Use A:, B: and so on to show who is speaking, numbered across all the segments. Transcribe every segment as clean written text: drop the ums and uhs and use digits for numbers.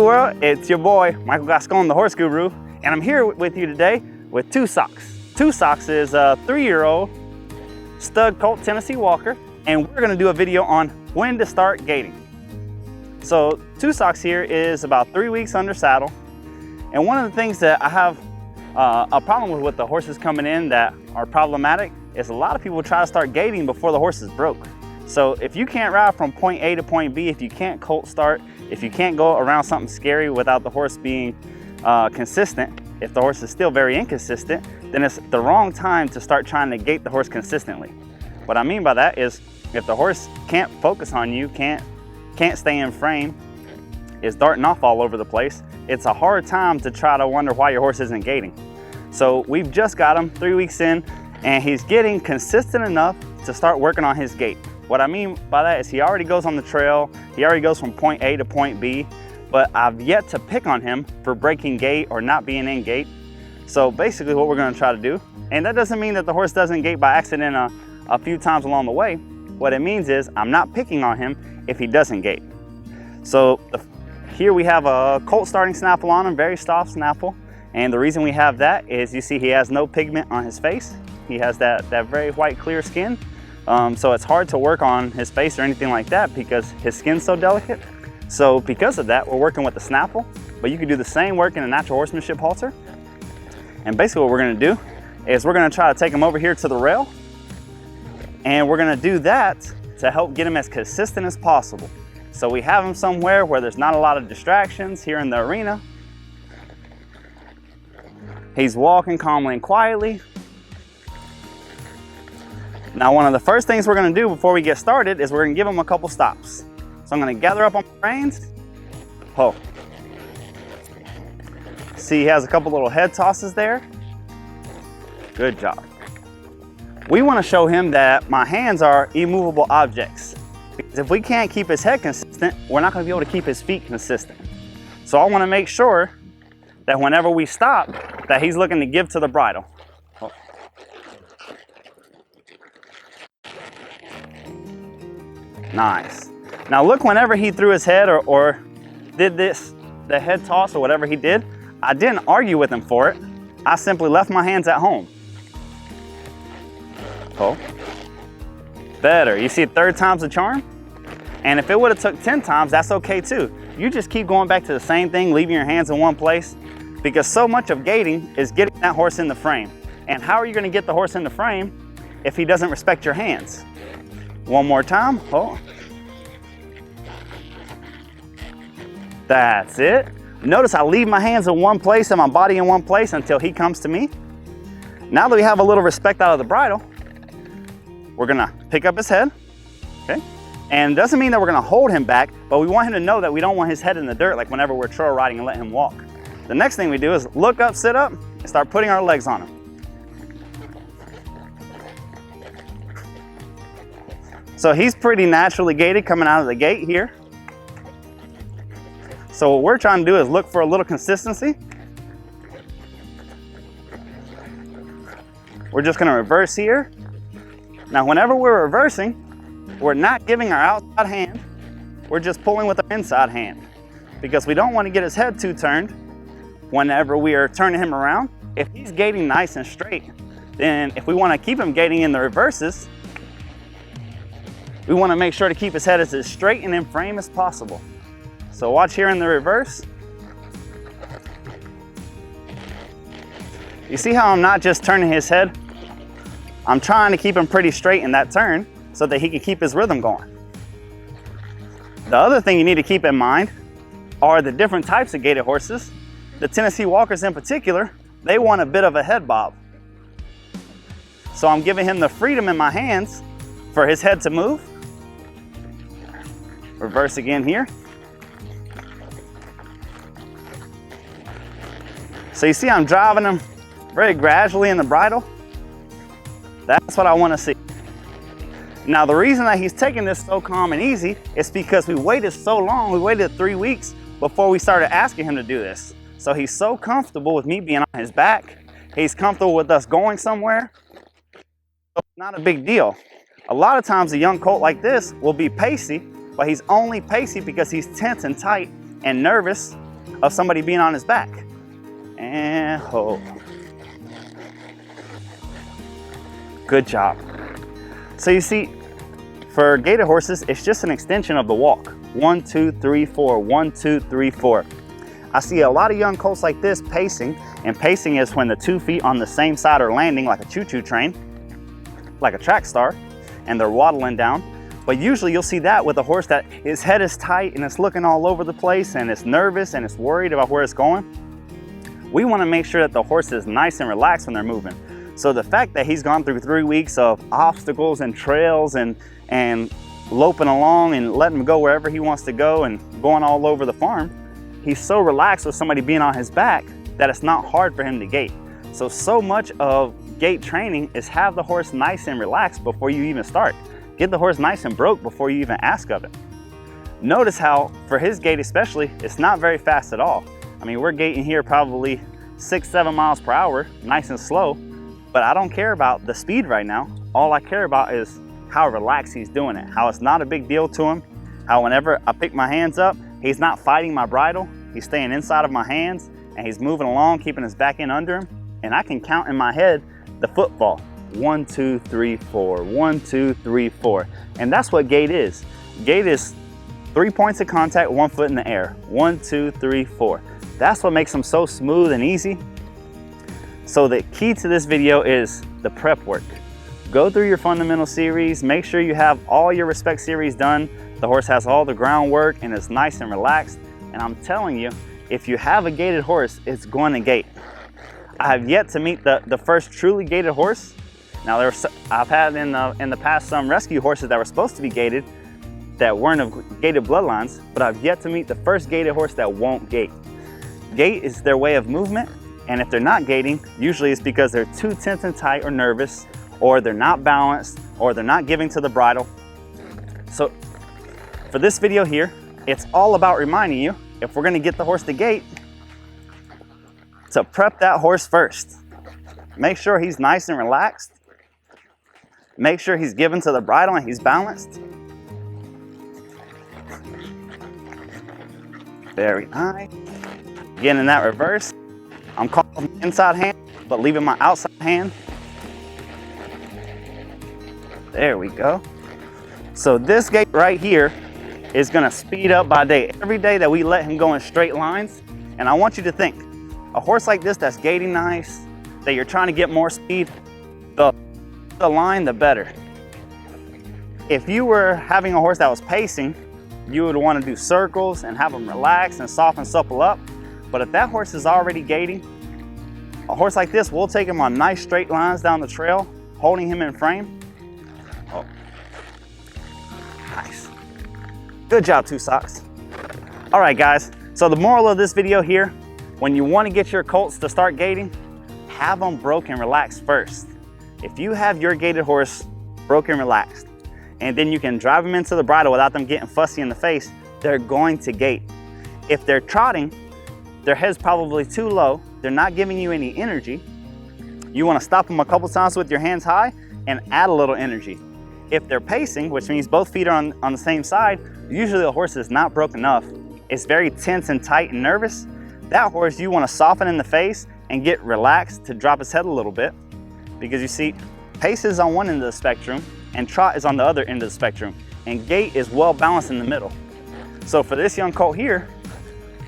A: world, it's your boy, Michael Gascon, the Horse Guru, and I'm here with you today with Two Socks. Two Socks is a 3-year-old stud Colt Tennessee Walker, and we're gonna do a video on when to start gaiting. So Two Socks here is about 3 weeks under saddle, and one of the things that I have a problem with the horses coming in that are problematic is a lot of people try to start gaiting before the horse is broke. So if you can't ride from point A to point B, if you can't colt start, if you can't go around something scary without the horse being consistent, if the horse is still very inconsistent, then it's the wrong time to start trying to gait the horse consistently. What I mean by that is if the horse can't focus on you, can't stay in frame, is darting off all over the place, it's a hard time to try to wonder why your horse isn't gaiting. So we've just got him 3 weeks in, and he's getting consistent enough to start working on his gait. What I mean by that is he already goes on the trail, he already goes from point A to point B, but I've yet to pick on him for breaking gait or not being in gait. So basically what we're gonna try to do, and that doesn't mean that the horse doesn't gait by accident a few times along the way. What it means is I'm not picking on him if he doesn't gait. So here we have a Colt starting snaffle on him, very soft snaffle. And the reason we have that is you see he has no pigment on his face. He has that very white, clear skin. So it's hard to work on his face or anything like that because his skin's so delicate. So because of that, we're working with the snaffle, but you can do the same work in a natural horsemanship halter. And basically what we're gonna do is we're gonna try to take him over here to the rail, and we're gonna do that to help get him as consistent as possible. So we have him somewhere where there's not a lot of distractions here in the arena. He's walking calmly and quietly. Now, one of the first things we're gonna do before we get started is we're gonna give him a couple stops. So I'm gonna gather up on my reins. Oh. See, he has a couple little head tosses there. Good job. We wanna show him that my hands are immovable objects. Because if we can't keep his head consistent, we're not gonna be able to keep his feet consistent. So I wanna make sure that whenever we stop, that he's looking to give to the bridle. Oh. Nice. Now look, whenever he threw his head or did the head toss or whatever he did, I didn't argue with him for it. I simply left my hands at home. Oh. Better. You see, third time's the charm? And if it would have took 10 times, that's okay too. You just keep going back to the same thing, leaving your hands in one place, because so much of gaiting is getting that horse in the frame. And how are you gonna get the horse in the frame if he doesn't respect your hands? One more time. Oh. That's it. Notice I leave my hands in one place and my body in one place until he comes to me. Now that we have a little respect out of the bridle, we're gonna pick up his head, okay? And it doesn't mean that we're gonna hold him back, but we want him to know that we don't want his head in the dirt like whenever we're trail riding and let him walk. The next thing we do is look up, sit up, and start putting our legs on him. So he's pretty naturally gaited coming out of the gate here. So what we're trying to do is look for a little consistency. We're just gonna reverse here. Now, whenever we're reversing, we're not giving our outside hand, we're just pulling with our inside hand because we don't want to get his head too turned whenever we are turning him around. If he's gaiting nice and straight, then if we want to keep him gaiting in the reverses, we want to make sure to keep his head as straight and in frame as possible. So watch here in the reverse. You see how I'm not just turning his head? I'm trying to keep him pretty straight in that turn so that he can keep his rhythm going. The other thing you need to keep in mind are the different types of gaited horses. The Tennessee Walkers in particular, they want a bit of a head bob. So I'm giving him the freedom in my hands for his head to move. Reverse again here. So you see I'm driving him very gradually in the bridle. That's what I want to see. Now the reason that he's taking this so calm and easy is because we waited so long. We waited 3 weeks before we started asking him to do this. So he's so comfortable with me being on his back. He's comfortable with us going somewhere. So it's not a big deal. A lot of times a young colt like this will be pacey, but he's only pacey because he's tense and tight and nervous of somebody being on his back. And hold. Good job. So you see, for gaited horses, it's just an extension of the walk. 1, 2, 3, 4, 1, 2, 3, 4. I see a lot of young colts like this pacing, and pacing is when the 2 feet on the same side are landing like a choo-choo train, like a track star, and they're waddling down. But usually you'll see that with a horse that his head is tight and it's looking all over the place and it's nervous and it's worried about where it's going. We want to make sure that the horse is nice and relaxed when they're moving. So the fact that he's gone through 3 weeks of obstacles and trails and loping along and letting him go wherever he wants to go and going all over the farm, he's so relaxed with somebody being on his back that it's not hard for him to gait. So much of gait training is have the horse nice and relaxed before you even start. Get the horse nice and broke before you even ask of it. Notice how, for his gait especially, it's not very fast at all. I mean, we're gaiting here probably 6-7 miles per hour, nice and slow, but I don't care about the speed right now. All I care about is how relaxed he's doing it, how it's not a big deal to him, how whenever I pick my hands up, he's not fighting my bridle, he's staying inside of my hands, and he's moving along, keeping his back end under him, and I can count in my head the footfall. 1, 2, 3, 4, 1, 2, 3, 4. And that's what gait is. Gait is 3 points of contact, 1 foot in the air. 1, 2, 3, 4. That's what makes them so smooth and easy. So the key to this video is the prep work. Go through your fundamental series, make sure you have all your respect series done. The horse has all the groundwork and is nice and relaxed. And I'm telling you, if you have a gaited horse, it's going to gait. I have yet to meet the first truly gaited horse. Now, I've had in the past some rescue horses that were supposed to be gaited that weren't of gaited bloodlines, but I've yet to meet the first gaited horse that won't gait. Gait is their way of movement, and if they're not gaiting, usually it's because they're too tense and tight or nervous, or they're not balanced, or they're not giving to the bridle. So for this video here, it's all about reminding you, if we're gonna get the horse to gait, to prep that horse first. Make sure he's nice and relaxed. Make sure he's given to the bridle and he's balanced. Very nice. Again, in that reverse, I'm calling the inside hand, but leaving my outside hand. There we go. So this gait right here is gonna speed up by day. Every day that we let him go in straight lines, and I want you to think, a horse like this that's gaiting nice, that you're trying to get more speed, the line, the better. If you were having a horse that was pacing, you would want to do circles and have him relax and soften supple up. But if that horse is already gaiting, a horse like this, we'll take him on nice straight lines down the trail, holding him in frame. Oh, nice. Good job, 2 Socks. All right, guys. So the moral of this video here, when you want to get your colts to start gaiting, have them broke and relaxed first. If you have your gaited horse broke and relaxed, and then you can drive them into the bridle without them getting fussy in the face, they're going to gait. If they're trotting, their head's probably too low, they're not giving you any energy, you want to stop them a couple times with your hands high and add a little energy. If they're pacing, which means both feet are on the same side, usually the horse is not broke enough. It's very tense and tight and nervous. That horse, you want to soften in the face and get relaxed to drop his head a little bit, because you see, pace is on one end of the spectrum and trot is on the other end of the spectrum, and gait is well balanced in the middle. So for this young colt here,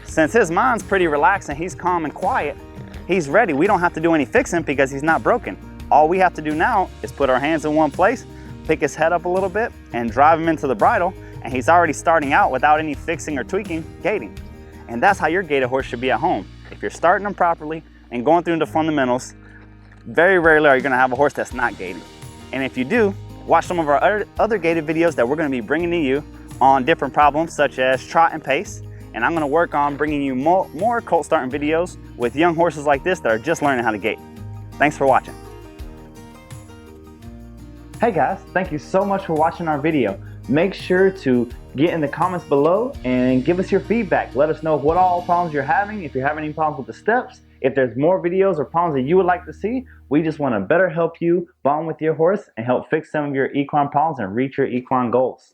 A: since his mind's pretty relaxed and he's calm and quiet, he's ready. We don't have to do any fixing because he's not broken. All we have to do now is put our hands in one place, pick his head up a little bit, and drive him into the bridle, and he's already starting out without any fixing or tweaking, gaiting. And that's how your gaited horse should be at home. If you're starting them properly and going through the fundamentals, very rarely are you gonna have a horse that's not gaiting. And if you do, watch some of our other gaited videos that we're gonna be bringing to you on different problems such as trot and pace. And I'm gonna work on bringing you more colt starting videos with young horses like this that are just learning how to gait. Thanks for watching. Hey guys, thank you so much for watching our video. Make sure to get in the comments below and give us your feedback. Let us know what all problems you're having, if you're having any problems with the steps, if there's more videos or problems that you would like to see. We just want to better help you bond with your horse and help fix some of your equine problems and reach your equine goals.